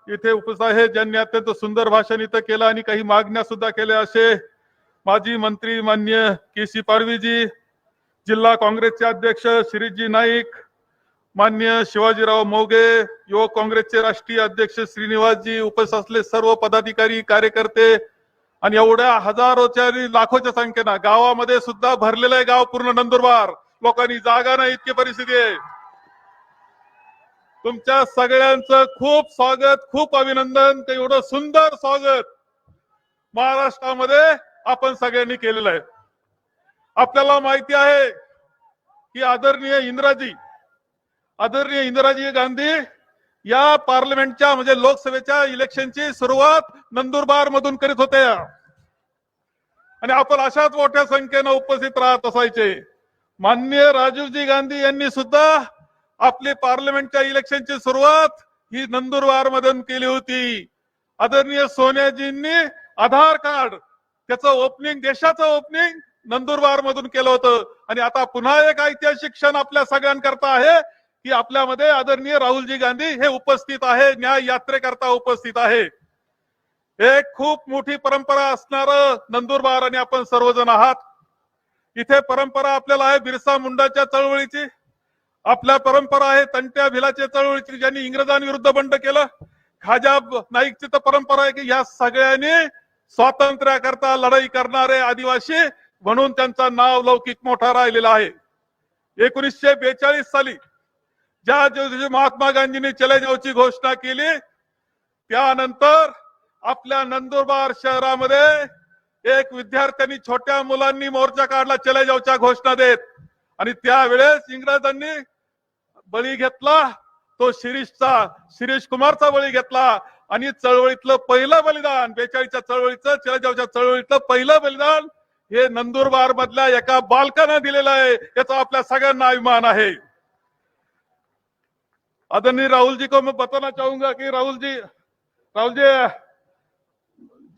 इथे उपस्थित आहे, ज्यांनी अत्यंत सुंदर भाषण इथं केलं आणि काही मागण्या सुद्धा केल्या, असे माजी मंत्री मान्य के.सी. पाडवीजी, जिल्हा काँग्रेसचे अध्यक्ष शिरीषजी नाईक, मान्य शिवाजीराव मोगे, युवक काँग्रेसचे राष्ट्रीय अध्यक्ष श्रीनिवासजी, उपस्थित असलेले सर्व पदाधिकारी कार्यकर्ते आणि एवढ्या हजारोच्या लाखोच्या संख्येनं गावामध्ये सुद्धा भरलेलं आहे गाव पूर्ण नंदुरबार. लोकांनी जागा नाही इतकी परिस्थिती आहे. तुमच्या सगळ्यांचं खूप स्वागत, खूप अभिनंदन. एवढं सुंदर स्वागत महाराष्ट्रामध्ये आपण सगळ्यांनी केलेलं आहे. आपल्याला माहिती आहे की आदरणीय इंदिराजी गांधी या पार्लमेंटच्या म्हणजे लोकसभेच्या इलेक्शनची सुरुवात नंदुरबार मधून करीत होते आणि आपण अशाच मोठ्या संख्येनं उपस्थित राहत असायचे. माननीय राजीवजी गांधी यांनी सुद्धा आपली पार्लमेंटच्या इलेक्शनची सुरुवात ही नंदुरबार मधून केली होती. आदरणीय सोनियाजींनी आधार कार्ड त्याचं ओपनिंग, देशाचं ओपनिंग नंदुरबार मधून केलं होतं आणि आता पुन्हा एक ऐतिहासिक क्षण आपल्या सगळ्यांकरता आहे की आपल्यामध्ये आदरणीय राहुलजी गांधी हे उपस्थित आहे, न्याय यात्रेकरता उपस्थित आहे. एक खूप मोठी परंपरा असणार नंदुरबार आणि आपण सर्वजण आहात. इथे परंपरा आपल्याला आहे बिरसा मुंडाच्या चळवळीची, आपल्या परंपरा आहे तंट्या भिलाच्या चळवळीची, ज्यांनी इंग्रजांविरुद्ध बंड केलं. खाजा नाईकची तर परंपरा आहे की या सगळ्यांनी स्वातंत्र्याकरता लढाई करणारे आदिवासी म्हणून त्यांचा नाव लौकिक मोठा राहिलेला आहे. 1942 साली ज्या दिवशी महात्मा गांधींनी चले जाऊची घोषणा केली त्यानंतर आपल्या नंदुरबार शहरामध्ये एक विद्यार्थ्यांनी छोट्या मुलांनी मोर्चा काढला चले जाऊच्या घोषणा देत आणि त्यावेळेस इंग्रजांनी बळी घेतला तो शिरीष कुमारचा बळी घेतला आणि चळवळीतलं पहिलं बलिदान 42च्या चळवळीचं चले जाऊच्या चळवळीतलं पहिलं बलिदान हे नंदुरबार मधल्या एका बालकानं दिलेलं आहे. याचा आपल्या सगळ्यांना अभिमान आहे. आदरणीय राहुल जी को मैं बताना चाहूंगा कि राहुल जी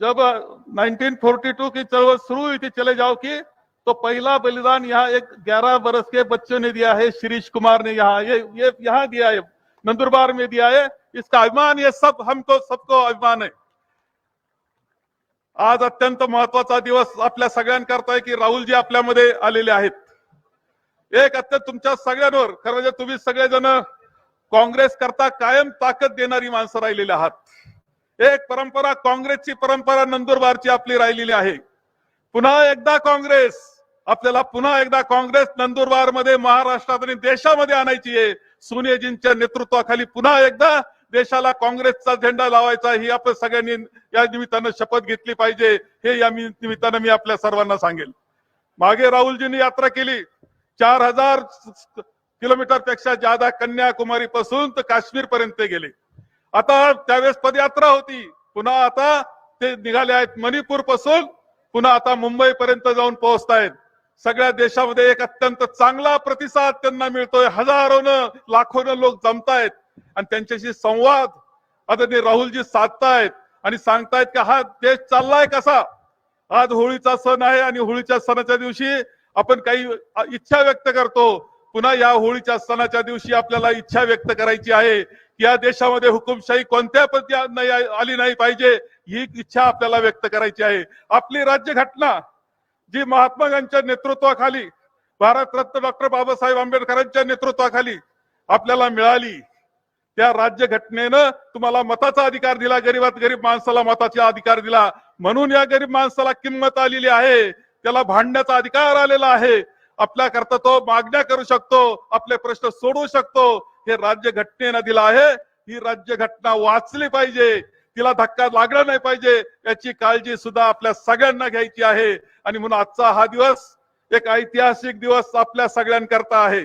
जब 1942 की चळवळ शुरू हुई थी चले जाओ की, तो पहला बलिदान यहाँ एक 11 वर्ष के बच्चों ने दिया है, शिरीष कुमार ने यहाँ ये यहाँ दिया है, नंदुरबार में दिया है. इसका अभिमान ये सब हमको सबको अभिमान है. आज अत्यंत महत्वाचा दिवस आपल्या सगळ्यांकरता आहे की राहुलजी आपल्यामध्ये आलेले आहेत. एक अत्यंत तुमच्या सगळ्यांवर खरं म्हणजे तुम्ही सगळेजण काँग्रेस करता कायम ताकद देणारी माणसं राहिलेली आहात. एक परंपरा काँग्रेसची परंपरा नंदुरबारची आपली राहिलेली आहे. पुन्हा एकदा काँग्रेस नंदुरबार मध्ये महाराष्ट्रात आणि देशामध्ये आणायची आहे. सोनियाजींच्या नेतृत्वाखाली पुन्हा एकदा देशाला काँग्रेसचा झेंडा लावायचा ही आपण सगळ्यांनी या निमित्तानं शपथ घेतली पाहिजे. हे या निमित्तानं मी आपल्या सर्वांना सांगेल. मागे राहुलजींनी यात्रा केली 4000 किलोमीटर पेक्षा ज्यादा कन्याकुमारी पासून तर काश्मीर पर्यंत गेले. आता त्यावेळेस पदयात्रा होती, पुन्हा आता ते निघाले आहेत मणिपूर पासून, पुन्हा आता मुंबई पर्यंत जाऊन पोहोचतायत. सगळ्या देशामध्ये एक अत्यंत चांगला प्रतिसाद त्यांना मिळतोय. हजारोनं लाखोनं लोक जमतायत आणि त्यांच्याशी संवाद आदरणीय राहुलजी साधतायत आणि सांगतायत की हा देश चाललाय कसा. आज होळीचा सण आहे आणि होळीच्या सणाच्या दिवशी आपण काही इच्छा व्यक्त करतो. पुन्हा या होळीच्या सणाच्या दिवशी आपल्याला इच्छा व्यक्त करायची आहे की या देशामध्ये हुकुमशाही कोणत्या पद्धतीने आली नाही पाहिजे, ही इच्छा आपल्याला व्यक्त करायची आहे. आपली राज्यघटना जी महात्मा गांधीच्या नेतृत्वाखाली, भारतरत्न डॉक्टर बाबासाहेब आंबेडकरांच्या नेतृत्वाखाली आपल्याला मिळाली, त्या राज्यघटनेनं तुम्हाला मताचा अधिकार दिला, गरीबात गरीब माणसाला मताचा अधिकार दिला. म्हणून या गरीब माणसाला किंमत आलेली आहे, त्याला भांडण्याचा अधिकार आलेला आहे. आपल्या करता तो मागण्या करू शकतो, आपले प्रश्न सोडवू शकतो. हे राज्यघटनेनं दिलं आहे. ही राज्यघटना वाचली पाहिजे, तिला धक्का लागला नाही पाहिजे, याची काळजी सुद्धा आपल्या सगळ्यांना घ्यायची आहे. आणि म्हणून आजचा हा दिवस एक ऐतिहासिक दिवस आपल्या सगळ्यांकरता आहे.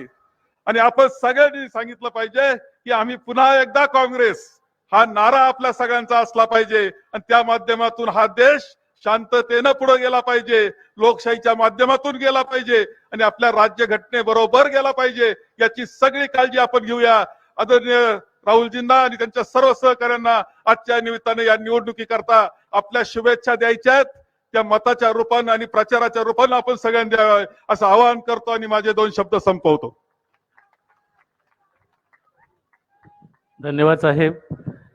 आणि आपण सगळ्यांनी सांगितलं पाहिजे की आम्ही पुन्हा एकदा काँग्रेस हा नारा आपल्या सगळ्यांचा असला पाहिजे आणि त्या माध्यमातून हा देश शांततेनं पुढे गेला पाहिजे, लोकशाहीच्या माध्यमातून गेला पाहिजे आणि आपल्या राज्यघटनेबरोबर गेला पाहिजे. याची सगळी काळजी आपण घेऊया. आदरणीय राहुलजींना आणि त्यांच्या सर्व सहकाऱ्यांना आजच्या निमित्ताने या निवडणुकीकरता आपल्या शुभेच्छा द्यायच्या आहेत. त्या मताच्या रूपाने आणि प्रचाराच्या रूपाने आपण सगळ्यांनी द्यावं असं आवाहन करतो आणि माझे 2 शब्द संपवतो. धन्यवाद साहेब.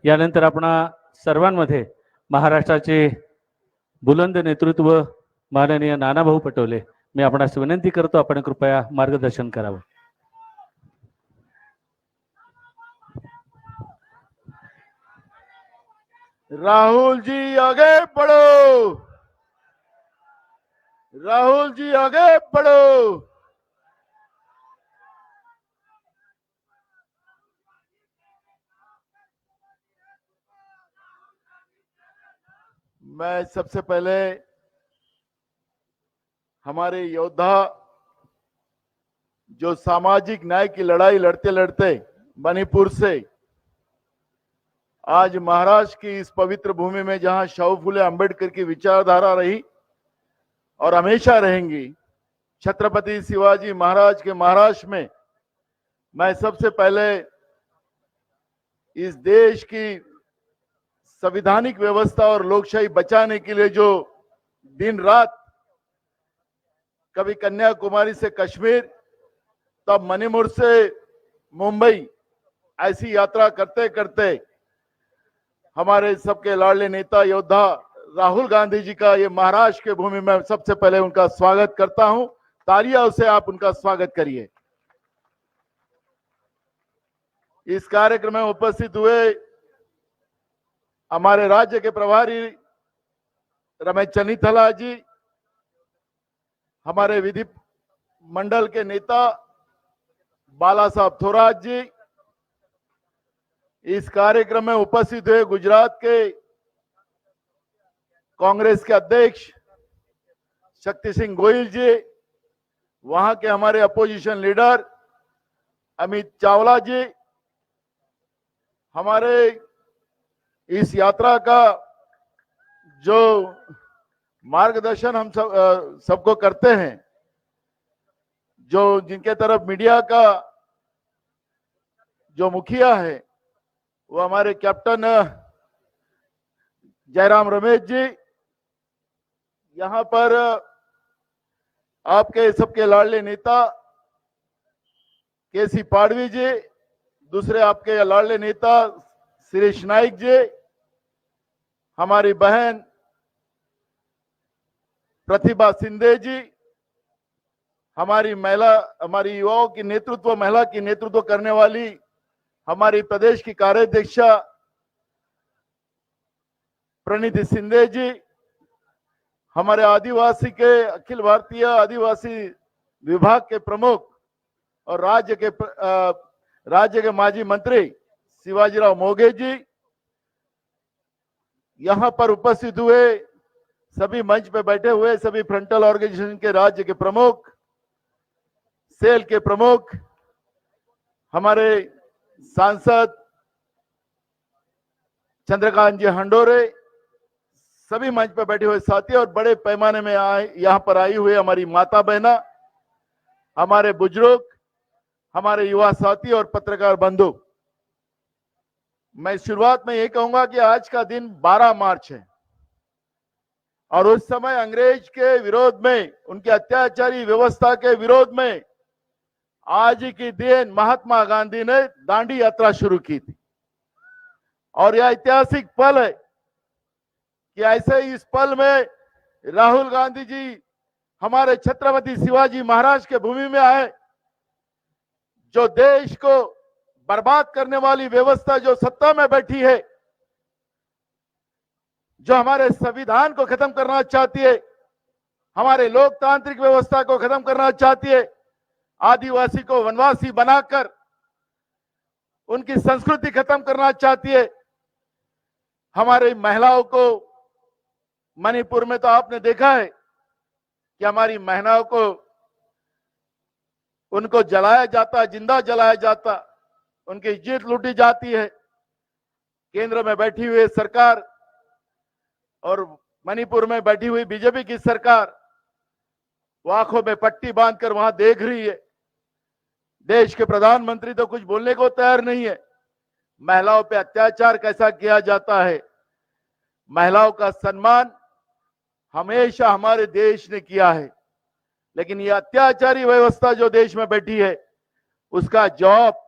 यानंतर आपणा सर्वांमध्ये महाराष्ट्राचे बुलंद नेतृत्व माननीय नानाभाऊ पटोले, मी आपणास विनंती करतो आपण कृपया मार्गदर्शन करावं. राहुल जी आगे बढ़ो, राहुल जी आगे बढ़ो. मैं सबसे पहले हमारे योद्धा जो सामाजिक न्याय की लड़ाई लड़ते लड़ते मणिपुर से आज महाराष्ट्र की इस पवित्र भूमि में जहां शाहू फुले अंबेडकर की विचारधारा रही और हमेशा रहेंगी, छत्रपति शिवाजी महाराज के महाराष्ट्र में मैं सबसे पहले इस देश की संवैधानिक व्यवस्था और लोकशाही बचाने के लिए जो दिन रात कभी कन्याकुमारी से कश्मीर तब मणिपुर से मुंबई ऐसी यात्रा करते करते हमारे सबके लाडले नेता योद्धा राहुल गांधी जी का ये महाराष्ट्र के भूमि में सबसे पहले उनका स्वागत करता हूं. तालियों से आप उनका स्वागत करिए. इस कार्यक्रम में उपस्थित हुए हमारे राज्य के प्रभारी रमेश चन्नीथला जी, हमारे विधि मंडल के नेता बाला साहब थोराट जी, इस कार्यक्रम में उपस्थित हुए गुजरात के कांग्रेस के अध्यक्ष शक्ति सिंह गोयल जी, वहां के हमारे अपोजिशन लीडर अमित चावला जी, हमारे इस यात्रा का जो मार्गदर्शन हम सबको करते हैं, जो जिनके तरफ मीडिया का जो मुखिया है वो हमारे कैप्टन जयराम रमेश जी, यहां पर आपके सबके लाडले नेता केसी पाडवी जी, दूसरे आपके लाडले नेता शिरीष नाइक जी, हमारी बहन प्रतिभा सिंधे जी, हमारी युवाओं की नेतृत्व, महिला की नेतृत्व करने वाली हमारी प्रदेश की कार्याध्यक्षा प्रणीति सिंधे जी, हमारे आदिवासी के अखिल भारतीय आदिवासी विभाग के प्रमुख और राज्य के माजी मंत्री शिवाजीराव मोघे जी, यहां पर उपस्थित हुए सभी मंच पे बैठे हुए सभी फ्रंटल ऑर्गेनाइजेशन के राज्य के प्रमुख, सेल के प्रमुख, हमारे सांसद चंद्रकांत जी हंडोरे, सभी मंच पर बैठे हुए साथी और बड़े पैमाने में यहां पर आई हुए हमारी माता बहना, हमारे बुजुर्ग, हमारे युवा साथी और पत्रकार बंधु, मैं शुरुआत में ये कहूंगा कि आज का दिन 12 मार्च है और उस समय अंग्रेज के विरोध में, उनके अत्याचारी व्यवस्था के विरोध में आज के दिन महात्मा गांधी ने दांडी यात्रा शुरू की थी और यह ऐतिहासिक पल है कि ऐसे इस पल में राहुल गांधी जी हमारे छत्रपति शिवाजी महाराज के भूमि में आए, जो देश को बर्बाद करने वाली व्यवस्था जो सत्ता में बैठी है, जो हमारे संविधान को खत्म करना चाहती है, हमारे लोकतांत्रिक व्यवस्था को खत्म करना चाहती है, आदिवासी को वनवासी बनाकर उनकी संस्कृति खत्म करना चाहती है, हमारी महिलाओं को मणिपुर में तो आपने देखा है कि हमारी महिलाओं को उनको जलाया जाता, जिंदा जलाया जाता, उनकी इज्जत लूटी जाती है. केंद्र में बैठी हुई सरकार और मणिपुर में बैठी हुई बीजेपी की सरकार वो आंखों में पट्टी बांधकर वहां देख रही है. देश के प्रधानमंत्री तो कुछ बोलने को तैयार नहीं है. महिलाओं पे अत्याचार कैसा किया जाता है, महिलाओं का सम्मान हमेशा हमारे देश ने किया है, लेकिन ये अत्याचारी व्यवस्था जो देश में बैठी है उसका जवाब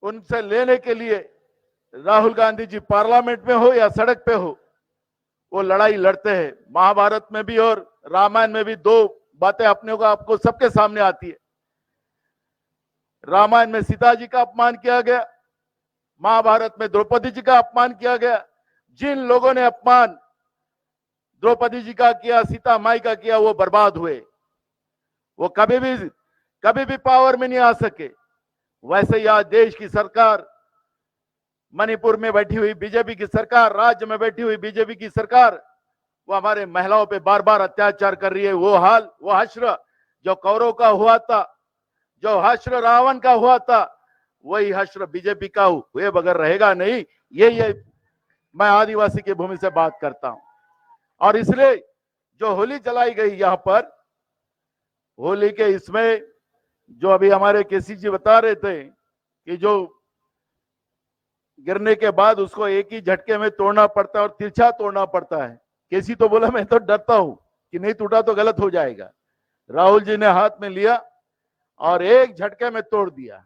उनसे लेने के लिए राहुल गांधी जी पार्लियामेंट में हो या सड़क पे हो, वो लड़ाई लड़ते हैं। महाभारत में भी और रामायण में भी दो बातें अपने को आपको सबके सामने आती है। रामायण में सीता जी का अपमान किया गया, महाभारत में द्रौपदी जी का अपमान किया गया। जिन लोगों ने अपमान द्रौपदी जी का किया, सीता माई का किया, वो बर्बाद हुए। वो कभी भी पावर में नहीं आ सके। वैसे ही आज देश की सरकार, मणिपुर में बैठी हुई बीजेपी की सरकार, राज्य में बैठी हुई बीजेपी की सरकार, वो हमारे महिलाओं पे बार बार अत्याचार कर रही है। वो हाल, वो हश्र जो कौरव का हुआ था, जो हश्र रावण का हुआ था, वही हश्र बीजेपी का हुए बगैर रहेगा नहीं। ये मैं आदिवासी की भूमि से बात करता हूं। और इसलिए जो होली जलाई गई यहां पर, होली के इसमें जो अभी हमारे केसी जी बता रहे थे कि जो गिरने के बाद उसको एक ही झटके में तोड़ना पड़ता है और तिरछा तोड़ना पड़ता है। केसी तो बोला मैं तो डरता हूं कि नहीं टूटा तो गलत हो जाएगा। राहुल जी ने हाथ में लिया और एक झटके में तोड़ दिया।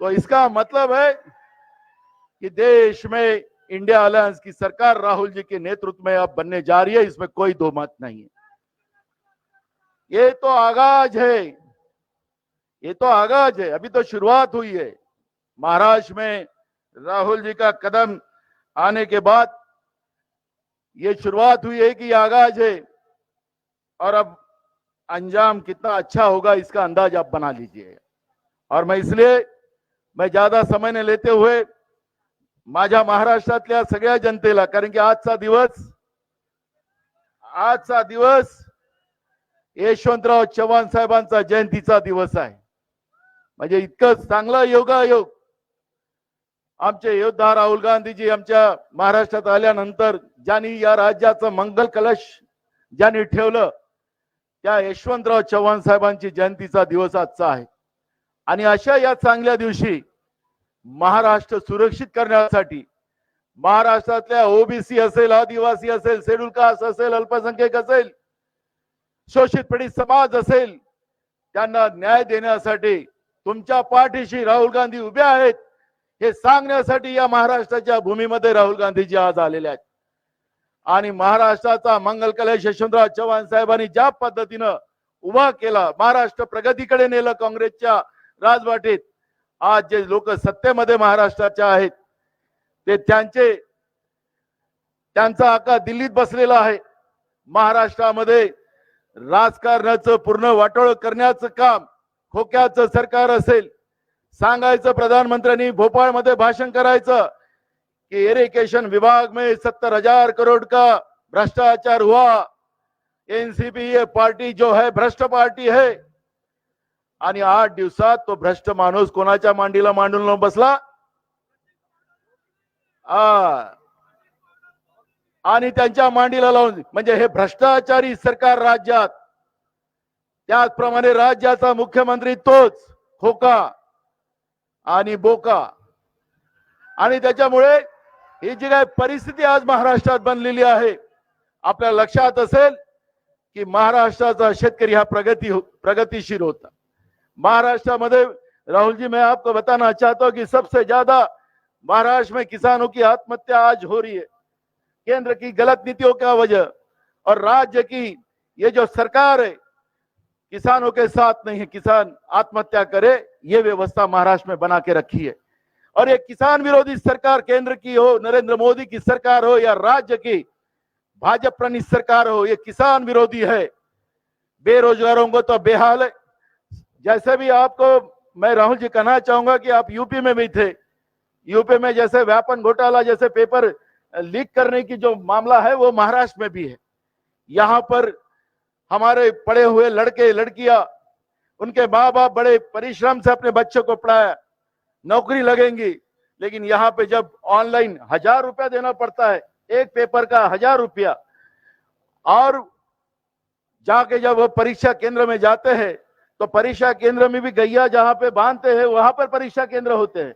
तो इसका मतलब है कि देश में इंडिया अलायंस की सरकार राहुल जी के नेतृत्व में अब बनने जा रही है, इसमें कोई दो मत नहीं है। ये तो आगाज है, ये तो आगाज है, अभी तो शुरुआत हुई है। महाराष्ट्र में राहुल जी का कदम आने के बाद ये शुरुआत हुई है कि आगाज है, और अब अंजाम कितना अच्छा होगा इसका अंदाज आप बना लीजिए। और मैं ज्यादा समय न लेते हुए माझ्या महाराष्ट्रातल्या सगळ्या जनतेला, कारण की आजचा दिवस यशवंतराव चव्हाण साहेबांचा जयंतीचा दिवस आहे। म्हणजे इतकं चांगला योगायोग आमचे योद्धा राहुल गांधीजी आमच्या महाराष्ट्रात आल्यानंतर ज्यांनी या राज्याचं मंगल कलश ज्यांनी ठेवलं, त्या यशवंतराव चव्हाण साहेबांची जयंतीचा दिवस आजचा आहे। आणि अशा या चांगल्या दिवशी महाराष्ट्र सुरक्षित करण्यासाठी महाराष्ट्रातल्या ओबीसी असेल, आदिवासी असेल, शेड्यूल कास्ट असेल, अल्पसंख्याक असेल, शोषित पीडित समाज असेल, त्यांना न्याय देण्यासाठी तुमच्या पाठीशी राहुल गांधी उभे आहेत हे सांगण्यासाठी या महाराष्ट्राच्या भूमीमध्ये राहुल गांधीजी आज आलेले आहेत। आणि महाराष्ट्राचा मंगल कलश यशवंतराव चव्हाण साहेबांनी ज्या पद्धतीनं उभा केला, महाराष्ट्र प्रगतीकडे नेलं काँग्रेसच्या राजवाटीत, आज जे लोक सत्तेमध्ये महाराष्ट्राचे आहेत ते त्यांचा आका दिल्लीत बसलेला आहे। महाराष्ट्रामध्ये राजकारणाचं पूर्ण वाटोळ करण्याचं काम खोक्याचं सरकार असेल। सांगायचं प्रधानमंत्र्यांनी भोपाळ मध्ये भाषण करायचं कि इरिगेशन विभाग में 70,000 करोड़ का भ्रष्टाचार हुआ, एनसीपी ये पार्टी जो है भ्रष्ट पार्टी है। आणि 8 दिवसात तो भ्रष्ट माणूस कोणाच्या मांडीला मांडून बसला, आणि त्यांच्या मांडीला लावून, म्हणजे हे भ्रष्टाचारी सरकार राज्यात, त्याचप्रमाणे राज्याचा मुख्यमंत्री तोच खोका आणि बोका। आणि त्याच्यामुळे ही जी काही परिस्थिती आज महाराष्ट्रात बनलेली आहे, आपल्या लक्षात असेल की महाराष्ट्राचा शेतकरी हा प्रगतिशील होता। महाराष्ट्र में राहुल जी, मैं आपको बताना चाहता हूं कि सबसे ज्यादा महाराष्ट्र में किसानों की आत्महत्या आज हो रही है, केंद्र की गलत नीतियों का वजह, और राज्य की ये जो सरकार है किसानों के साथ नहीं है। किसान आत्महत्या करे ये व्यवस्था महाराष्ट्र में बना के रखी है। और ये किसान विरोधी सरकार केंद्र की हो, नरेंद्र मोदी की सरकार हो, या राज्य की भाजपा प्रणीत सरकार हो, ये किसान विरोधी है। बेरोजगारों को तो बेहाल है। जैसे भी आपको मैं राहुल जी कहना चाहूंगा कि आप यूपी में भी थे, यूपी में जैसे व्यापन घोटाला जैसे पेपर लीक करने की जो मामला है वो महाराष्ट्र में भी है। यहाँ पर हमारे पढ़े हुए लड़के लड़कियां, उनके माँ बाप बड़े परिश्रम से अपने बच्चों को पढ़ाया, नौकरी लगेंगी, लेकिन यहाँ पे जब ऑनलाइन 1000 रुपया देना पड़ता है, एक पेपर का 1000 रुपया, और जाके जब वो परीक्षा केंद्र में जाते हैं तो परीक्षा केंद्र में भी गैया जहां पे बांधते हैं वहां पर परीक्षा केंद्र होते हैं।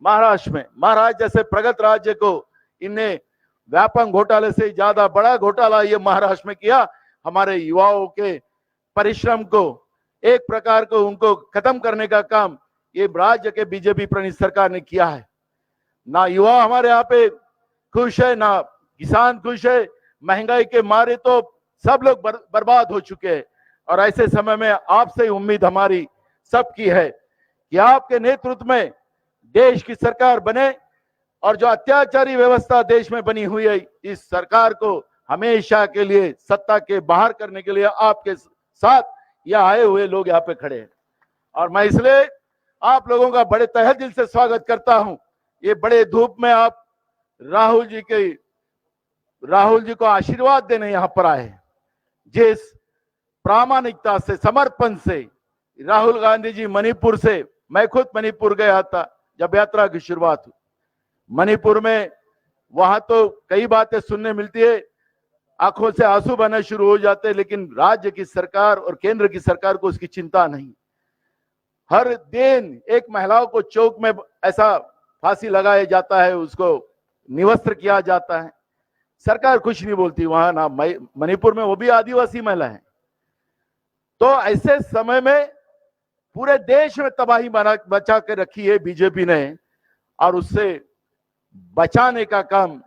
महाराष्ट्र में, महाराष्ट्र जैसे प्रगत राज्य को इनने व्यापक घोटाले से ज्यादा बड़ा घोटाला ये महाराष्ट्र में किया। हमारे युवाओं के परिश्रम को एक प्रकार को उनको खत्म करने का काम ये राज्य के बीजेपी प्रणीत सरकार ने किया है। ना युवा हमारे यहाँ पे खुश है, ना किसान खुश है। महंगाई के मारे तो सब लोग बर्बाद हो चुके हैं। और ऐसे समय में आपसे उम्मीद हमारी सबकी है कि आपके नेतृत्व में देश की सरकार बने और जो अत्याचारी व्यवस्था देश में बनी हुई है, इस सरकार को हमेशा के लिए सत्ता के बाहर करने के लिए आपके साथ यह आए हुए लोग यहाँ पे खड़े हैं। और मैं इसलिए आप लोगों का बड़े तहे दिल से स्वागत करता हूं। ये बड़े धूप में आप राहुल जी को आशीर्वाद देने यहां पर आए। जिस प्रामाणिकता से, समर्पण से राहुल गांधी जी मणिपुर से, मैं खुद मणिपुर गया था जब यात्रा की शुरुआत हुई। मणिपुर में वहां तो कई बातें सुनने मिलती है, आंखों से आंसू बहना शुरू हो जाते हैं, लेकिन राज्य की सरकार और केंद्र की सरकार को उसकी चिंता नहीं। हर दिन एक महिलाओं को चौक में ऐसा फांसी लगाया जाता है, उसको निवस्त्र किया जाता है, सरकार कुछ नहीं बोलती। वहां ना मणिपुर में वो भी आदिवासी महिला है। तो ऐसे समय में पूरे देश में तबाही बचा के रखी है बीजेपी ने, और उससे बचाने का काम,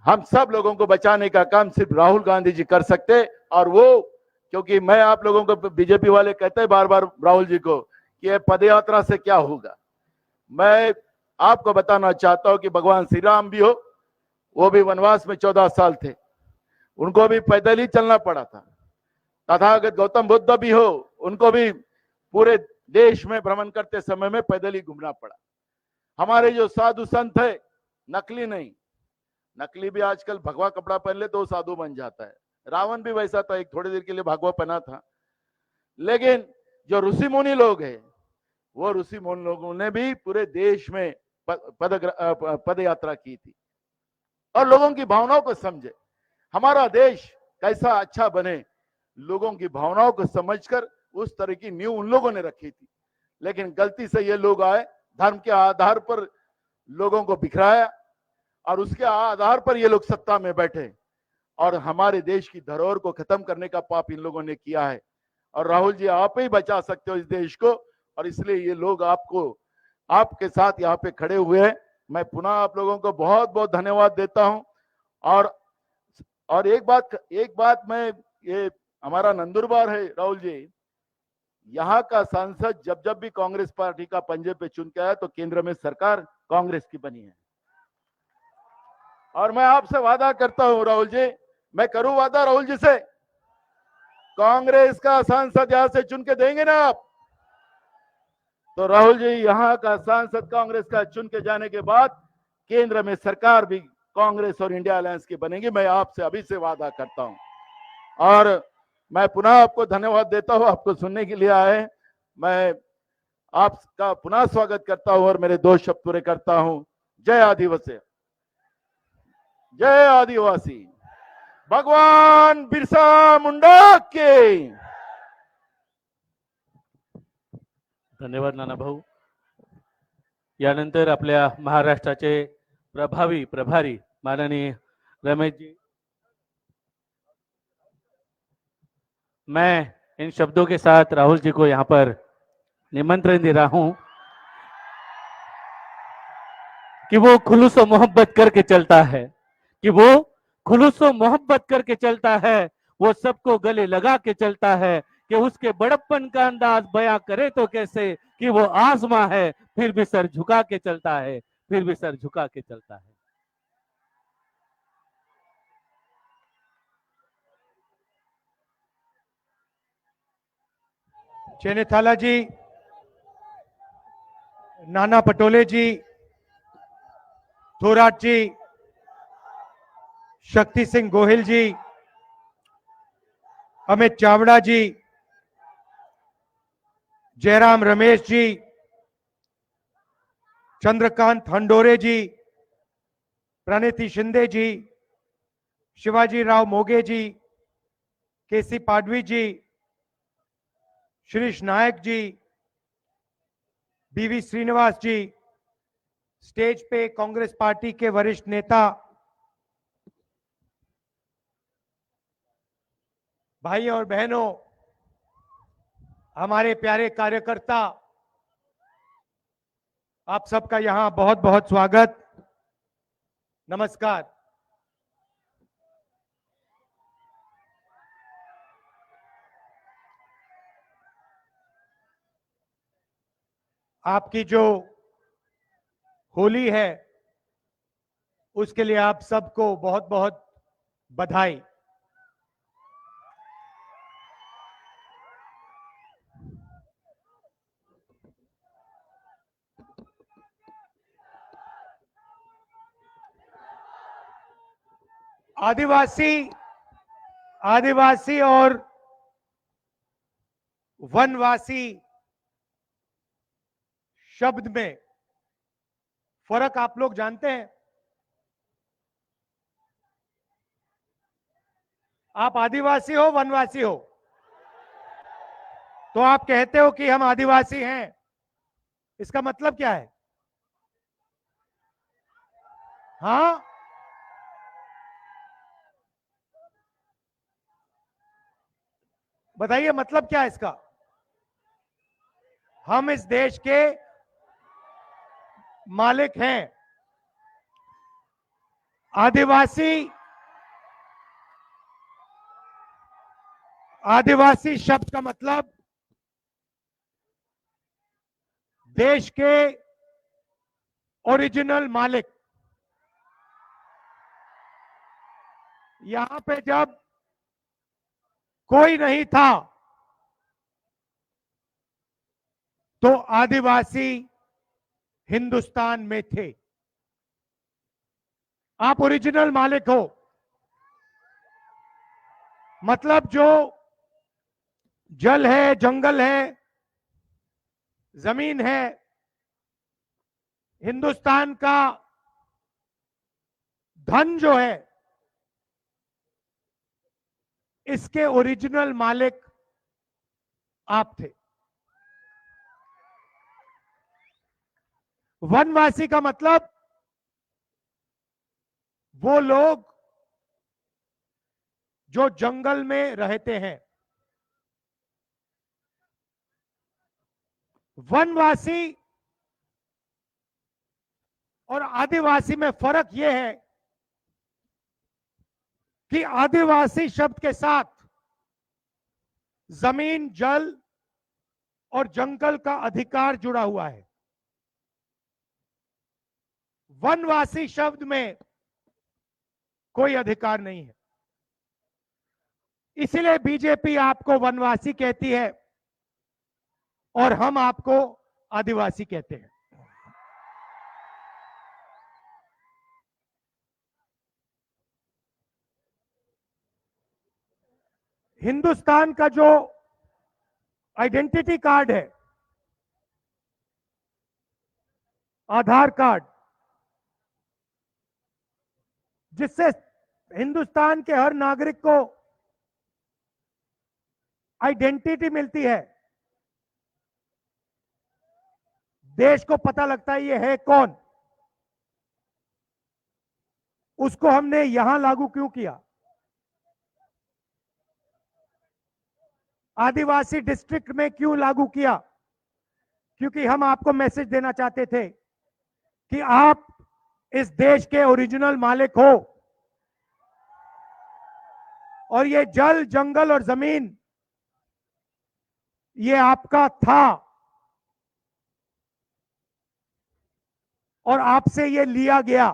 हम सब लोगों को बचाने का काम सिर्फ राहुल गांधी जी कर सकते। और वो, क्योंकि मैं आप लोगों को, बीजेपी वाले कहते हैं बार बार राहुल जी को कि ये पदयात्रा से क्या होगा। मैं आपको बताना चाहता हूं कि भगवान श्री राम भी हो, वो भी वनवास में 14 साल थे, उनको भी पैदल ही चलना पड़ा था। तथागत गौतम बुद्ध भी हो, उनको भी पूरे देश में भ्रमण करते समय में पैदल ही घूमना पड़ा। हमारे जो साधु संत है, नकली नहीं, नकली भी आजकल भगवा कपड़ा पहन ले तो साधु बन जाता है। रावण भी वैसा था, एक थोड़ी देर के लिए भगवा पहना था। लेकिन जो ऋषि मुनि लोग हैं, वो ऋषि मुनि लोगों ने भी पूरे देश में पद यात्रा की थी और लोगों की भावनाओं को समझे। हमारा देश कैसा अच्छा बने, लोगों की भावनाओं को समझकर उस तरह की नींव उन लोगों ने रखी थी। लेकिन गलती से ये लोग आए, धर्म के आधार पर लोगों को बिखराया और उसके आधार पर ये लोग सत्ता में बैठे और हमारे देश की धरोहर को खत्म करने का पाप इन लोगों ने किया है। और राहुल जी, आप ही बचा सकते हो इस देश को, और इसलिए ये लोग आपके साथ यहाँ पे खड़े हुए हैं। मैं पुनः आप लोगों को बहुत बहुत धन्यवाद देता हूं। और एक बात मैं, ये हमारा नंदुरबार है राहुल जी, यहाँ का सांसद जब भी कांग्रेस पार्टी का पंजे पे चुन के आया तो केंद्र में सरकार कांग्रेस की बनी है। और मैं आपसे वादा करता हूं राहुल जी, मैं करूं वादा राहुल जी से, कांग्रेस का सांसद यहां से चुन के देंगे ना आप, तो राहुल जी यहां का सांसद कांग्रेस का चुन के जाने के बाद केंद्र में सरकार भी कांग्रेस और इंडिया अलायंस की बनेगी। मैं आपसे अभी से वादा करता हूं। और मैं पुनः आपको धन्यवाद देता हूं, आपको सुनने के लिए आए। मैं आपका पुनः स्वागत करता हूं और मेरे 2 शब्द पूरे करता हूं। जय आदिवासी, जय आदिवासी, भगवान बिरसा मुंडा के। धन्यवाद नाना भाऊ. यानंतर आपल्या महाराष्ट्राचे प्रभारी माननीय रमेश जी, मैं इन शब्दों के साथ राहुल जी को यहाँ पर निमंत्रण दे रहा हूं कि वो खुलूस और मोहब्बत करके चलता है, कि वो खुलूस और मोहब्बत करके चलता है, वो सबको गले लगा के चलता है, कि उसके बड़प्पन का अंदाज बयां करे तो कैसे, कि वो आजमा है फिर भी सर झुका के चलता है, फिर भी सर झुका के चलता है. चेनेथाला जी, नाना पटोले जी, थोराट जी, शक्ति सिंह गोहिल जी, अमित चावड़ा जी, जयराम रमेश जी, चंद्रकांत हंडोरे जी, प्रणिति शिंदे जी, शिवाजी राव मोगे जी, केसी पाडवी जी, श्रीश नायक जी, बीवी श्रीनिवास जी, स्टेज पे कांग्रेस पार्टी के वरिष्ठ नेता, भाई और बहनों, हमारे प्यारे कार्यकर्ता, आप सबका यहां बहुत बहुत स्वागत। नमस्कार। आपकी जो होली है उसके लिए आप सबको बहुत बहुत बधाई। आदिवासी आदिवासी और वनवासी शब्द में फर्क आप लोग जानते हैं? आप आदिवासी हो वनवासी हो? तो आप कहते हो कि हम आदिवासी हैं, इसका मतलब क्या है? हाँ, बताइए मतलब क्या है इसका? हम इस देश के मालिक हैं। आदिवासी आदिवासी शब्द का मतलब देश के ओरिजिनल मालिक। यहां पे जब कोई नहीं था तो आदिवासी हिंदुस्तान में थे। आप ओरिजिनल मालिक हो, मतलब जो जल है, जंगल है, जमीन है, हिंदुस्तान का धन जो है, इसके ओरिजिनल मालिक आप थे। वनवासी का मतलब वो लोग जो जंगल में रहते हैं। वनवासी और आदिवासी में फर्क यह है कि आदिवासी शब्द के साथ जमीन, जल और जंगल का अधिकार जुड़ा हुआ है। वनवासी शब्द में कोई अधिकार नहीं है। इसलिए बीजेपी आपको वनवासी कहती है और हम आपको आदिवासी कहते हैं। हिंदुस्तान का जो आइडेंटिटी कार्ड है, आधार कार्ड, जिससे हिंदुस्तान के हर नागरिक को आइडेंटिटी मिलती है, देश को पता लगता है ये है कौन, उसको हमने यहां लागू क्यों किया? आदिवासी डिस्ट्रिक्ट में क्यों लागू किया? क्योंकि हम आपको मैसेज देना चाहते थे कि आप इस देश के ओरिजिनल मालिक हो और ये जल, जंगल और जमीन ये आपका था और आपसे ये लिया गया।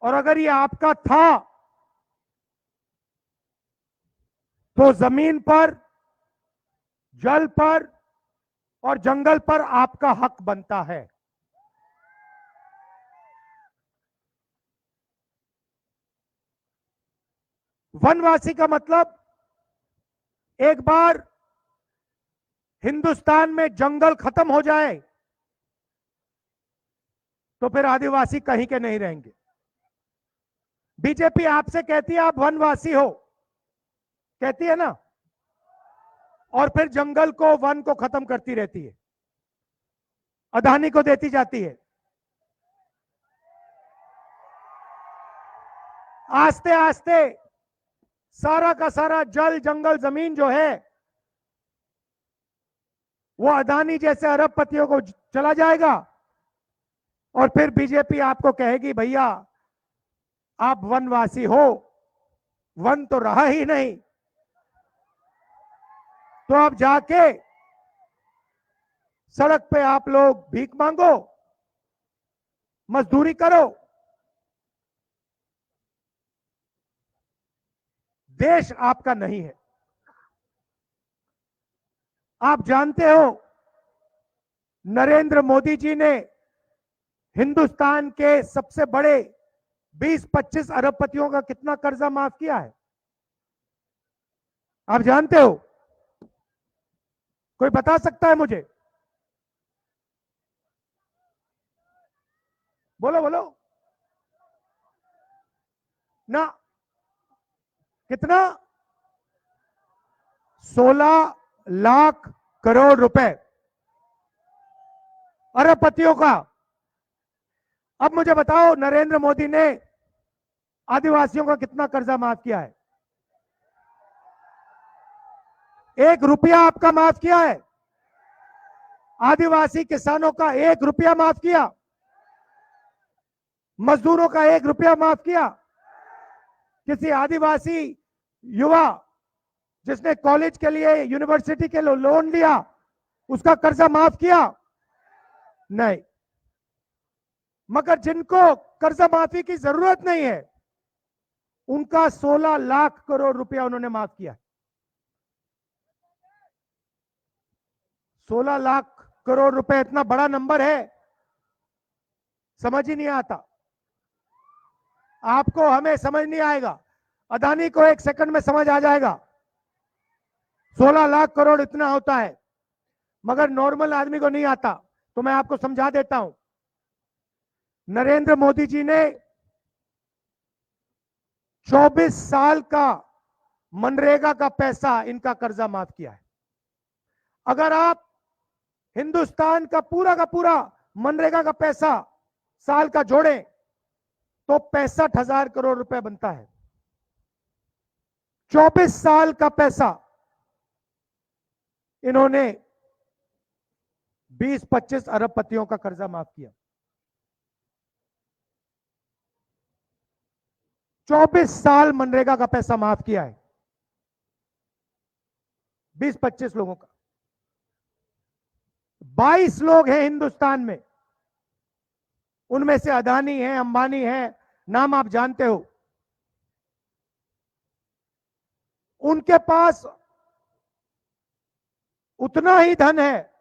और अगर ये आपका था तो जमीन पर, जल पर और जंगल पर आपका हक बनता है। वनवासी का मतलब एक बार हिंदुस्तान में जंगल खत्म हो जाए तो फिर आदिवासी कहीं के नहीं रहेंगे। बीजेपी आपसे कहती है आप वनवासी हो, कहती है ना, और फिर जंगल को, वन को खत्म करती रहती है, अदानी को देती जाती है। आस्ते आस्ते सारा का सारा जल, जंगल, जमीन जो है वो अदानी जैसे अरबपतियों को चला जाएगा और फिर बीजेपी आपको कहेगी भैया आप वनवासी हो, वन तो रहा ही नहीं, तो आप जाके सड़क पे आप लोग भीख मांगो, मजदूरी करो। देश आपका नहीं है। आप जानते हो नरेंद्र मोदी जी ने हिंदुस्तान के सबसे बड़े 20-25 अरबपतियों का कितना कर्जा माफ किया है? आप जानते हो? कोई बता सकता है मुझे? बोलो बोलो ना। कितना? 16 लाख करोड़ रुपए अरबपतियों का। अब मुझे बताओ नरेंद्र मोदी ने आदिवासियों का कितना कर्जा माफ किया है? 1 रुपया आपका माफ किया है? आदिवासी किसानों का 1 रुपया माफ किया? मजदूरों का 1 रुपया माफ किया? किसी आदिवासी युवा जिसने कॉलेज के लिए, यूनिवर्सिटी के लिए लोन लिया, उसका कर्जा माफ किया? नहीं। मगर जिनको कर्जा माफी की जरूरत नहीं है उनका 16 लाख करोड़ रुपया उन्होंने माफ किया। 16 लाख करोड़ रुपए इतना बड़ा नंबर है, समझ ही नहीं आता। आपको, हमें समझ नहीं आएगा, अदानी को 1 सेकंड में समझ आ जाएगा 16 लाख करोड़ इतना होता है, मगर नॉर्मल आदमी को नहीं आता। तो मैं आपको समझा देता हूं। नरेंद्र मोदी जी ने 24 साल का मनरेगा का पैसा, इनका कर्जा माफ किया है। अगर आप हिंदुस्तान का पूरा मनरेगा का पैसा साल का जोड़ें तो 65,000 करोड़ रुपए बनता है। 24 साल का पैसा इन्होंने 20-25 अरबपतियों का कर्जा माफ किया। 24 साल मनरेगा का पैसा माफ किया है 20-25 लोगों का। 22 लोग हैं हिंदुस्तान में, उनमें से अदानी है, अंबानी है, नाम आप जानते हो। उनके पास उतना ही धन है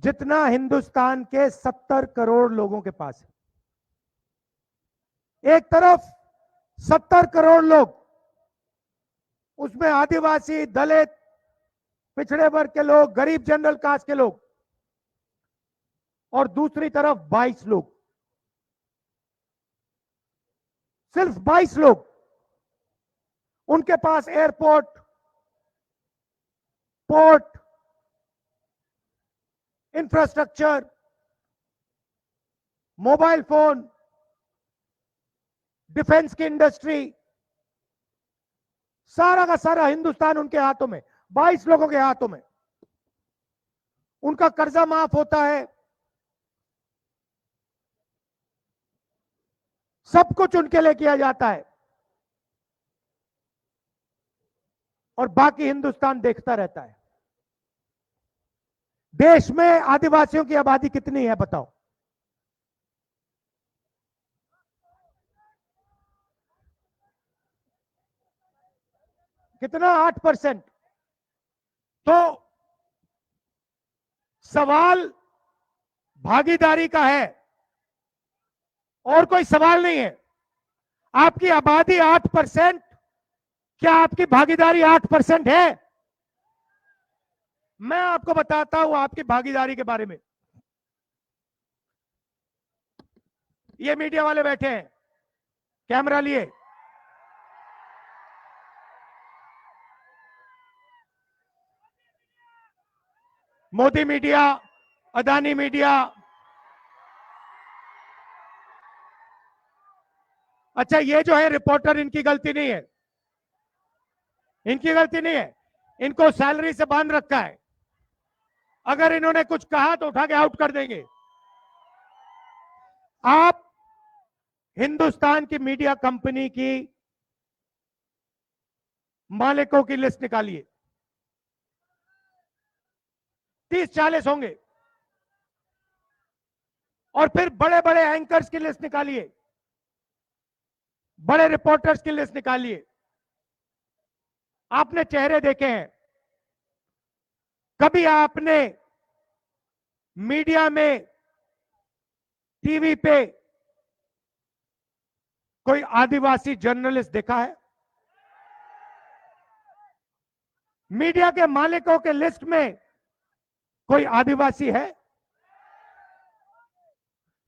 जितना हिंदुस्तान के 70 करोड़ लोगों के पास है। एक तरफ 70 करोड़ लोग, उसमें आदिवासी, दलित, पिछड़े वर्ग के लोग, गरीब जनरल कास्ट के लोग, और दूसरी तरफ 22 लोग, सिर्फ 22 लोग। उनके पास airport, port, infrastructure, mobile phone, defence की इंडस्ट्री, सारा का सारा हिंदुस्तान उनके हाथों में, 22 लोगों के हाथों में। उनका कर्जा माफ होता है, सब कुछ उनके लिए किया जाता है, और बाकी हिंदुस्तान देखता रहता है। देश में आदिवासियों की आबादी कितनी है बताओ? कितना? 8%। तो सवाल भागीदारी का है, और कोई सवाल नहीं है। आपकी आबादी 8%, क्या आपकी भागीदारी 8% है? मैं आपको बताता हूं आपकी भागीदारी के बारे में। ये मीडिया वाले बैठे हैं, कैमरा लिए। Modi media, Adani media. अच्छा, ये जो है रिपोर्टर, इनकी गलती नहीं है, इनकी गलती नहीं है, इनको सैलरी से बांध रखा है। अगर इन्होंने कुछ कहा तो उठा के आउट कर देंगे। आप हिंदुस्तान की मीडिया कंपनी की मालिकों की लिस्ट निकालिए, 30-40 होंगे। और फिर बड़े बड़े एंकर्स की लिस्ट निकालिए, बड़े रिपोर्टर्स की लिस्ट निकालिए। आपने चेहरे देखे हैं, कभी आपने मीडिया में, टीवी पे कोई आदिवासी जर्नलिस्ट देखा है? मीडिया के मालिकों के लिस्ट में कोई आदिवासी है?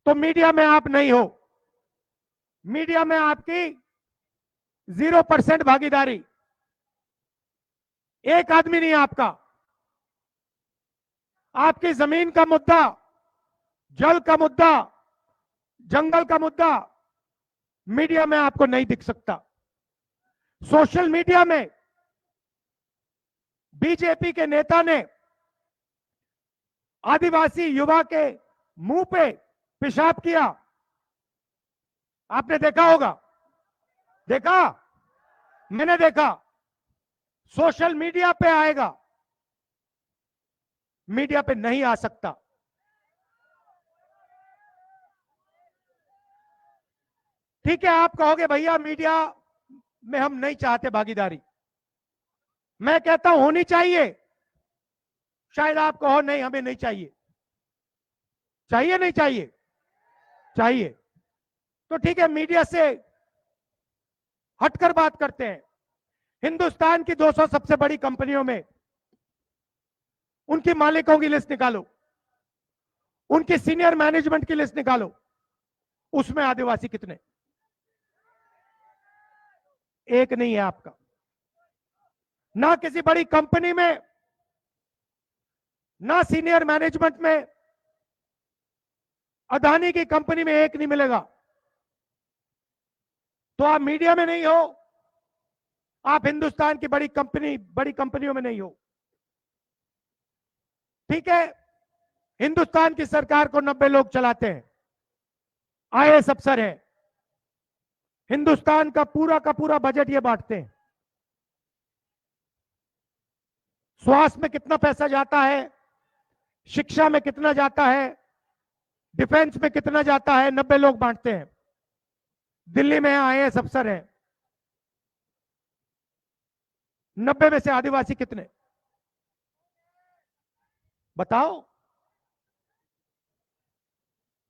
तो मीडिया में आप नहीं हो। मीडिया में आपकी 0% भागीदारी, एक आदमी नहीं आपका। आपकी जमीन का मुद्दा, जल का मुद्दा, जंगल का मुद्दा मीडिया में आपको नहीं दिख सकता। सोशल मीडिया में बीजेपी के नेता ने आदिवासी युवा के मुंह पे पेशाब किया, आपने देखा होगा। देखा? मैंने देखा। सोशल मीडिया पे आएगा, मीडिया पे नहीं आ सकता। ठीक है, आप कहोगे भैया मीडिया में हम नहीं चाहते भागीदारी। मैं कहता हूं होनी चाहिए। शायद आप कहो नहीं हमें नहीं चाहिए। चाहिए नहीं चाहिए? चाहिए। तो ठीक है, मीडिया से हटकर बात करते हैं। हिंदुस्तान की 200 सबसे बड़ी कंपनियों में उनकी मालिकों की लिस्ट निकालो, उनकी सीनियर मैनेजमेंट की लिस्ट निकालो, उसमें आदिवासी कितने? एक नहीं है आपका। ना किसी बड़ी कंपनी में, ना सीनियर मैनेजमेंट में। अदानी की कंपनी में एक नहीं मिलेगा। तो आप मीडिया में नहीं हो, आप हिंदुस्तान की बड़ी कंपनियों में नहीं हो। ठीक है, हिंदुस्तान की सरकार को 90 लोग चलाते हैं, आईएएस अफसर हैं। हिंदुस्तान का पूरा बजट ये बांटते हैं। स्वास्थ्य में कितना पैसा जाता है, शिक्षा में कितना जाता है, डिफेंस में कितना जाता है, 90 लोग बांटते हैं। दिल्ली में आईएएस अफसर हैं। 90 में से आदिवासी कितने? बताओ।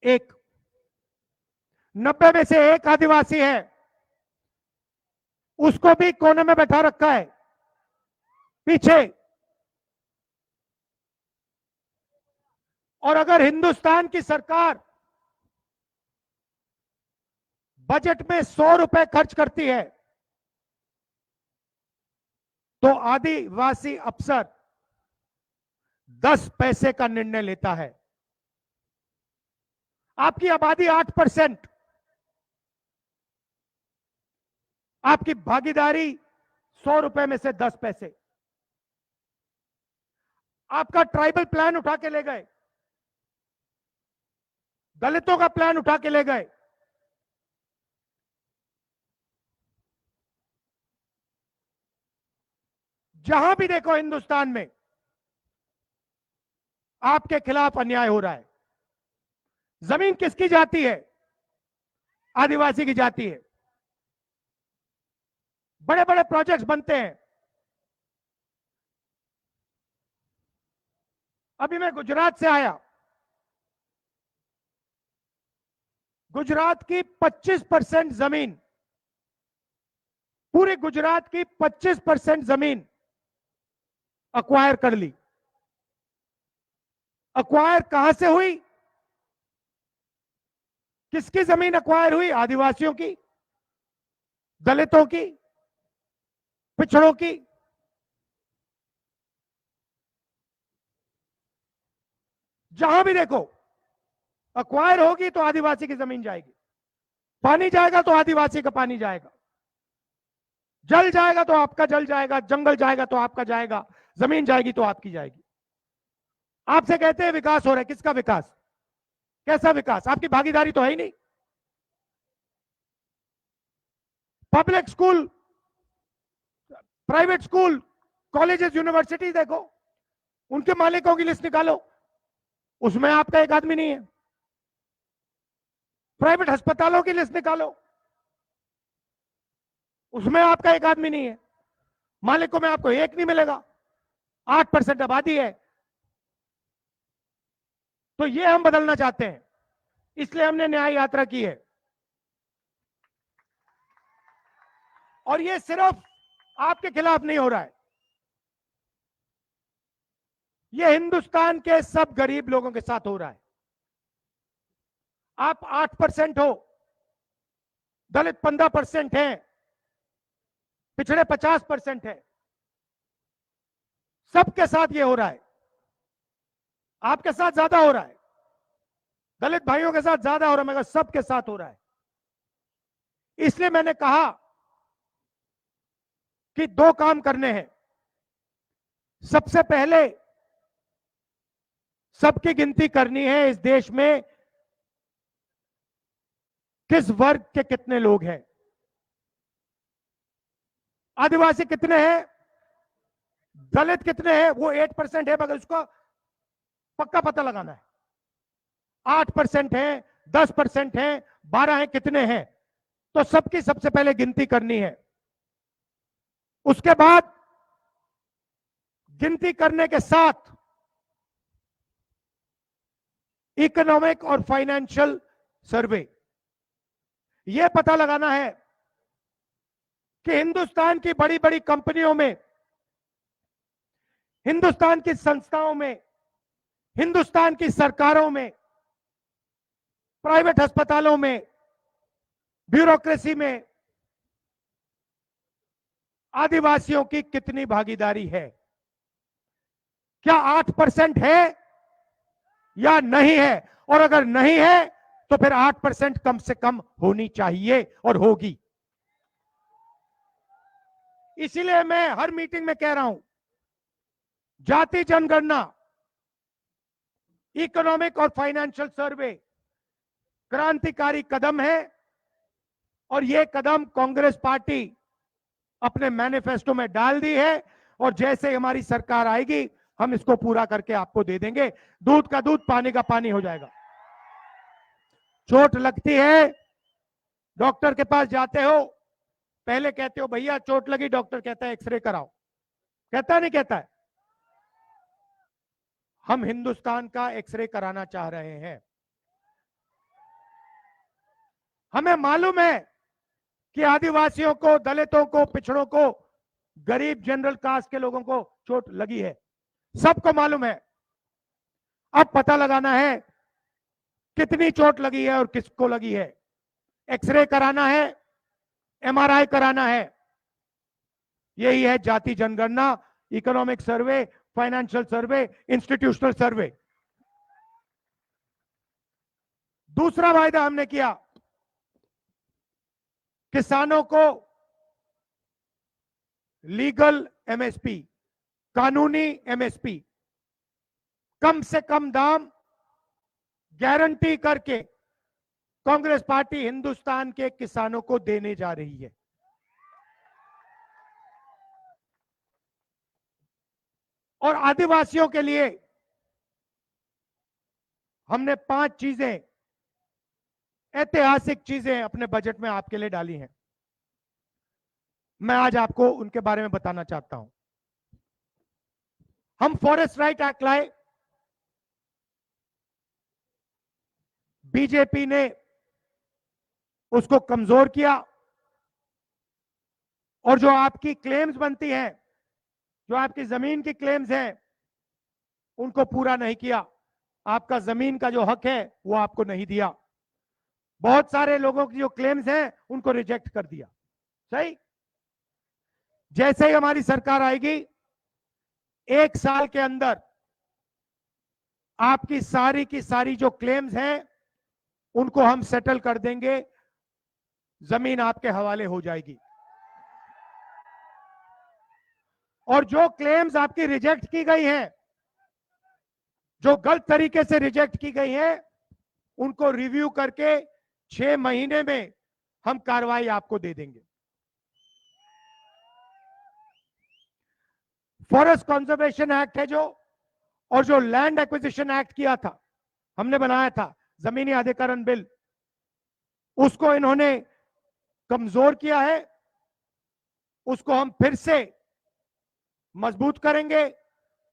एक। 90 में से एक आदिवासी है, उसको भी कोने में बैठा रखा है, पीछे। और अगर हिंदुस्तान की सरकार बजट में 100 रुपए खर्च करती है तो आदिवासी अफसर 10 पैसे का निर्णय लेता है। आपकी आबादी 8%, आपकी भागीदारी 100 रुपए में से 10 पैसे। आपका ट्राइबल प्लान उठा के ले गए, दलितों का प्लान उठा के ले गए। जहां भी देखो हिंदुस्तान में आपके खिलाफ अन्याय हो रहा है। जमीन किसकी जाती है? आदिवासी की जाती है। बड़े बड़े प्रोजेक्ट्स बनते हैं। अभी मैं गुजरात से आया। गुजरात की 25% जमीन, पूरे गुजरात की 25% जमीन अक्वायर कर ली। अक्वायर कहां से हुई? किसकी जमीन अक्वायर हुई? आदिवासियों की, दलितों की, पिछड़ों की। जहां भी देखो अक्वायर होगी तो आदिवासी की जमीन जाएगी। पानी जाएगा तो आदिवासी का पानी जाएगा। जल जाएगा तो आपका जल जाएगा, जंगल जाएगा तो आपका जाएगा, जमीन जाएगी तो आपकी जाएगी। आपसे कहते हैं विकास हो रहा है, किसका विकास? कैसा विकास? आपकी भागीदारी तो है ही नहीं। Public school, private school, colleges, university देखो, उनके मालिकों की लिस्ट निकालो, उसमें आपका एक आदमी नहीं है। प्राइवेट अस्पतालों की लिस्ट निकालो, उसमें आपका एक आदमी नहीं है। मालिकों में आपको एक नहीं मिलेगा। 8% आबादी है। तो ये हम बदलना चाहते हैं, इसलिए हमने न्याय यात्रा की है। और ये सिर्फ आपके खिलाफ नहीं हो रहा है, ये हिंदुस्तान के सब गरीब लोगों के साथ हो रहा है। आप 8% हो, दलित 15% हैं, पिछड़े 50% है, सबके साथ ये हो रहा है। आपके साथ ज्यादा हो रहा है, दलित भाइयों के साथ ज्यादा हो रहा है, मगर सबके साथ हो रहा है। इसलिए मैंने कहा कि 2 काम करने हैं। सबसे पहले सबकी गिनती करनी है इस देश में किस वर्ग के कितने लोग हैं। आदिवासी कितने हैं, दलित कितने हैं, वो 8% है, मगर उसका पक्का पता लगाना है। 8% है, 10% है, 12 है, कितने हैं, तो सबकी सबसे पहले गिनती करनी है। उसके बाद गिनती करने के साथ इकोनॉमिक और फाइनेंशियल सर्वे, यह पता लगाना है कि हिंदुस्तान की बड़ी बड़ी कंपनियों में, हिंदुस्तान की संस्थाओं में, हिंदुस्तान की सरकारों में, प्राइवेट अस्पतालों में, ब्यूरोक्रेसी में आदिवासियों की कितनी भागीदारी है। क्या 8% है या नहीं है? और अगर नहीं है तो फिर 8% कम से कम होनी चाहिए और होगी। इसीलिए मैं हर मीटिंग में कह रहा हूं, जाति जनगणना, इकोनॉमिक और फाइनेंशियल सर्वे क्रांतिकारी कदम है, और यह कदम कांग्रेस पार्टी अपने मैनिफेस्टो में डाल दी है, और जैसे हमारी सरकार आएगी हम इसको पूरा करके आपको दे देंगे। दूध का दूध, पानी का पानी हो जाएगा। चोट लगती है, डॉक्टर के पास जाते हो, पहले कहते हो भैया चोट लगी, डॉक्टर कहता है एक्सरे कराओ, कहता नहीं कहता है? हम हिंदुस्तान का एक्सरे कराना चाह रहे हैं। हमें मालूम है कि आदिवासियों को, दलितों को, पिछड़ों को, गरीब जनरल कास्ट के लोगों को चोट लगी है, सबको मालूम है। अब पता लगाना है कितनी चोट लगी है और किसको लगी है। एक्सरे कराना है, एमआरआई कराना है। यही है जाति जनगणना, इकोनॉमिक सर्वे, फाइनेंशियल सर्वे, इंस्टीट्यूशनल सर्वे। दूसरा वायदा हमने किया, किसानों को लीगल एमएसपी, कानूनी एमएसपी, कम से कम दाम गारंटी करके कांग्रेस पार्टी हिंदुस्तान के किसानों को देने जा रही है। और आदिवासियों के लिए हमने 5 चीजें, ऐतिहासिक चीजें अपने बजट में आपके लिए डाली हैं। मैं आज आपको उनके बारे में बताना चाहता हूं। हम फॉरेस्ट राइट एक्ट लाए, बीजेपी ने उसको कमजोर किया, और जो आपकी क्लेम्स बनती हैं, जो आपकी जमीन की क्लेम्स हैं, उनको पूरा नहीं किया। आपका जमीन का जो हक है वो आपको नहीं दिया। बहुत सारे लोगों की जो क्लेम्स हैं उनको रिजेक्ट कर दिया। सही? जैसे ही हमारी सरकार आएगी, 1 साल के अंदर आपकी सारी की सारी जो क्लेम्स हैं उनको हम सेटल कर देंगे, जमीन आपके हवाले हो जाएगी। और जो क्लेम्स आपकी रिजेक्ट की गई हैं, जो गलत तरीके से रिजेक्ट की गई है उनको रिव्यू करके 6 महीने में हम कार्रवाई आपको दे देंगे। फॉरेस्ट कंजर्वेशन एक्ट है जो, और जो लैंड एक्विजिशन एक्ट किया था, हमने बनाया था जमीनी अधिग्रहण बिल, उसको इन्होंने कमजोर किया है। उसको हम फिर से मजबूत करेंगे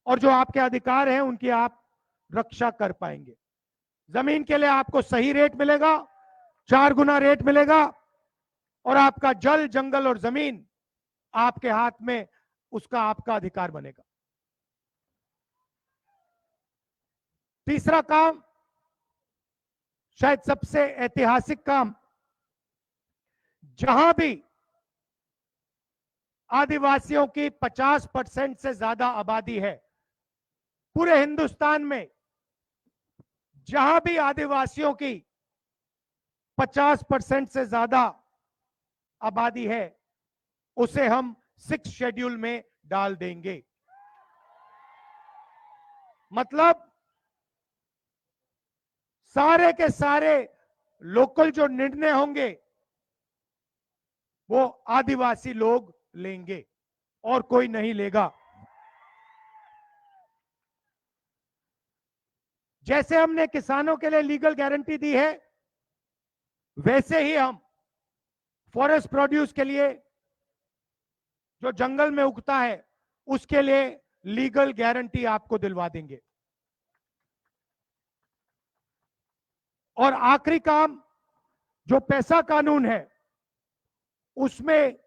और जो आपके अधिकार हैं उनकी आप रक्षा कर पाएंगे। जमीन के लिए आपको सही रेट मिलेगा, 4 गुना रेट मिलेगा, और आपका जल, जंगल और जमीन आपके हाथ में, उसका आपका अधिकार बनेगा। तीसरा काम, शायद सबसे ऐतिहासिक काम, जहां भी आदिवासियों की 50% से ज्यादा आबादी है, पूरे हिंदुस्तान में जहां भी आदिवासियों की 50% से ज्यादा आबादी है, उसे हम 6 शेड्यूल में डाल देंगे। मतलब सारे के सारे लोकल जो निर्णय होंगे वो आदिवासी लोग लेंगे और कोई नहीं लेगा। जैसे हमने किसानों के लिए लीगल गारंटी दी है, वैसे ही हम फॉरेस्ट प्रोड्यूस के लिए, जो जंगल में उगता है, उसके लिए लीगल गारंटी आपको दिलवा देंगे। और आखिरी काम, जो पैसा कानून है, उसमें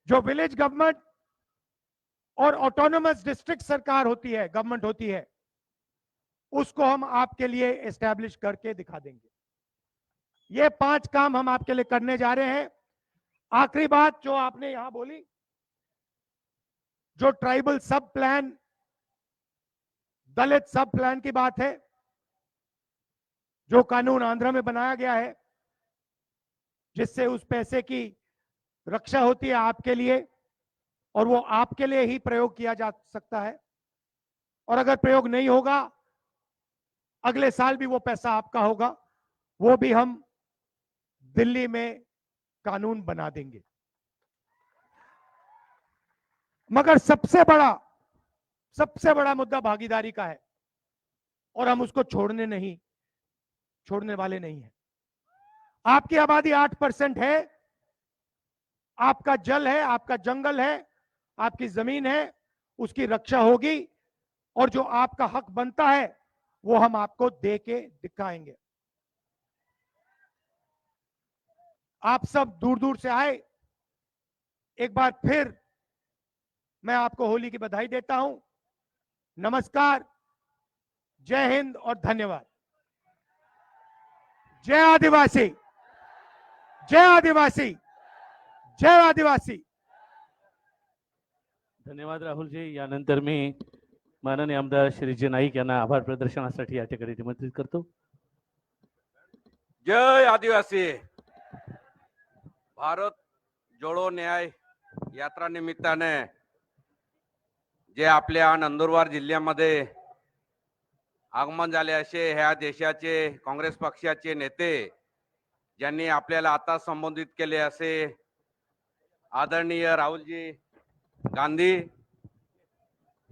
जो विलेज गवर्नमेंट और ऑटोनोमस डिस्ट्रिक्ट सरकार होती है, गवर्नमेंट होती है, उसको हम आपके लिए एस्टैब्लिश करके दिखा देंगे। ये 5 काम हम आपके लिए करने जा रहे हैं। आखिरी बात जो आपने यहां बोली, जो ट्राइबल सब प्लान, दलित सब प्लान की बात है, जो कानून आंध्र में बनाया गया है, जिससे उस पैसे की रक्षा होती है आपके लिए, और वो आपके लिए ही प्रयोग किया जा सकता है, और अगर प्रयोग नहीं होगा, अगले साल भी वो पैसा आपका होगा, वो भी हम दिल्ली में कानून बना देंगे। मगर सबसे बड़ा मुद्दा भागीदारी का है, और हम उसको छोड़ने वाले नहीं हैं। आपकी आबादी 8% है, आपका जल है, आपका जंगल है, आपकी जमीन है, उसकी रक्षा होगी, और जो आपका हक बनता है वो हम आपको दे के दिखाएंगे। आप सब दूर दूर से आए, एक बार फिर मैं आपको होली की बधाई देता हूं। नमस्कार, जय हिंद और धन्यवाद। जय आदिवासी, जय आदिवासी, जय आदिवासी। धन्यवाद राहुल जी। यानंतर मी माननीय आमदार श्री नाईक यांना आभार प्रदर्शनासाठी या ठिकाणी निमंत्रित करतो। जय आदिवासी। भारत जोडो न्याय यात्रा निमित्ताने जे आपल्या नंदुरबार जिल्ह्यामध्ये आगमन झाले असे ह्या देशाचे काँग्रेस पक्षाचे नेते, ज्यांनी आपल्याला आता संबोधित केले, असे आदरणीय राहुलजी गांधी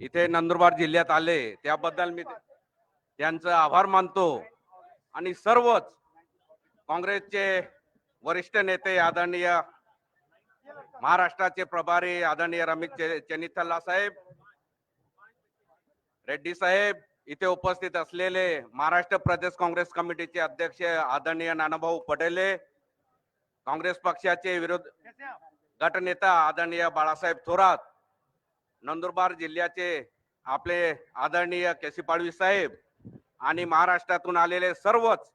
इथे नंदुरबार जिल्ह्यात आले, त्याबद्दल मी त्यांचा आभार मानतो। आणि सर्वच काँग्रेसचे वरिष्ठ नेते, आदरणीय महाराष्ट्राचे प्रभारी आदरणीय रमेश चेन्निथल्ला साहेब, रेड्डी साहेब, इथे उपस्थित असलेले महाराष्ट्र प्रदेश काँग्रेस कमिटीचे अध्यक्ष आदरणीय नानाभाऊ पटेले, काँग्रेस पक्षाचे विरोध गटनेता आदरणीय बाळासाहेब थोरात, नंदुरबार जिल्ह्याचे आपले आदरणीय केसी पाडवी साहेब, आणि महाराष्ट्रातून आलेले सर्वच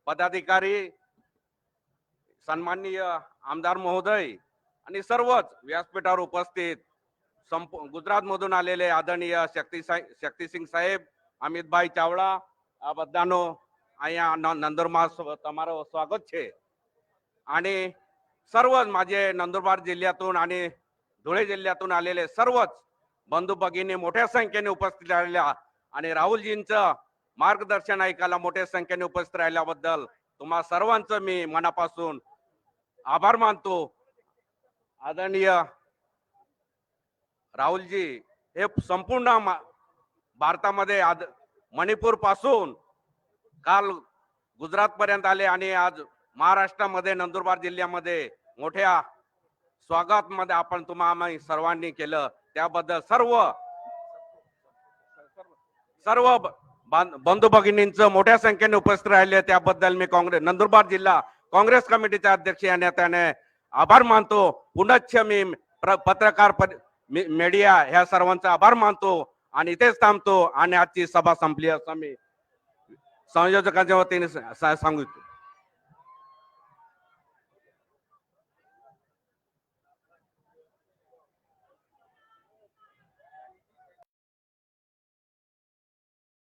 पदाधिकारी, सन्माननीय आमदार महोदय, आणि सर्वच व्यासपीठावर उपस्थित गुजरात मधून आलेले आदरणीय शक्तिसिंह साहेब, अमित भाई चावड़ा, आ बधानो अहींया नंदुरबार तमारो स्वागत छे। आणि सर्वच माझे नंदुरबार जिल्ह्यातून आणि धुळे जिल्ह्यातून आलेले सर्वच बंधू भगिनी मोठ्या संख्येने उपस्थित राहिलेल्या आणि राहुलजींचं मार्गदर्शन ऐकायला मोठ्या संख्येने उपस्थित राहिल्याबद्दल तुम्हा सर्वांचं मी मनापासून आभार मानतो. आदरणीय राहुलजी हे संपूर्ण भारतामध्ये मणिपूर पासून काल गुजरात पर्यंत आले आणि आज महाराष्ट्रामध्ये नंदुरबार जिल्ह्यामध्ये मोठ्या स्वागत मध्ये आपण आम्ही सर्वांनी केलं, त्याबद्दल सर्व बंधू भगिनींचं मोठ्या संख्येने उपस्थित राहिले त्याबद्दल मी नंदुरबार जिल्हा काँग्रेस कमिटीचे अध्यक्ष या नात्याने आभार मानतो. पुनश्च मी पत्रकार मीडिया ह्या सर्वांचा आभार मानतो आणि इथेच थांबतो आणि आजची सभा संपली असं मी संयोजकांच्या वतीने सांगू इच्छितो.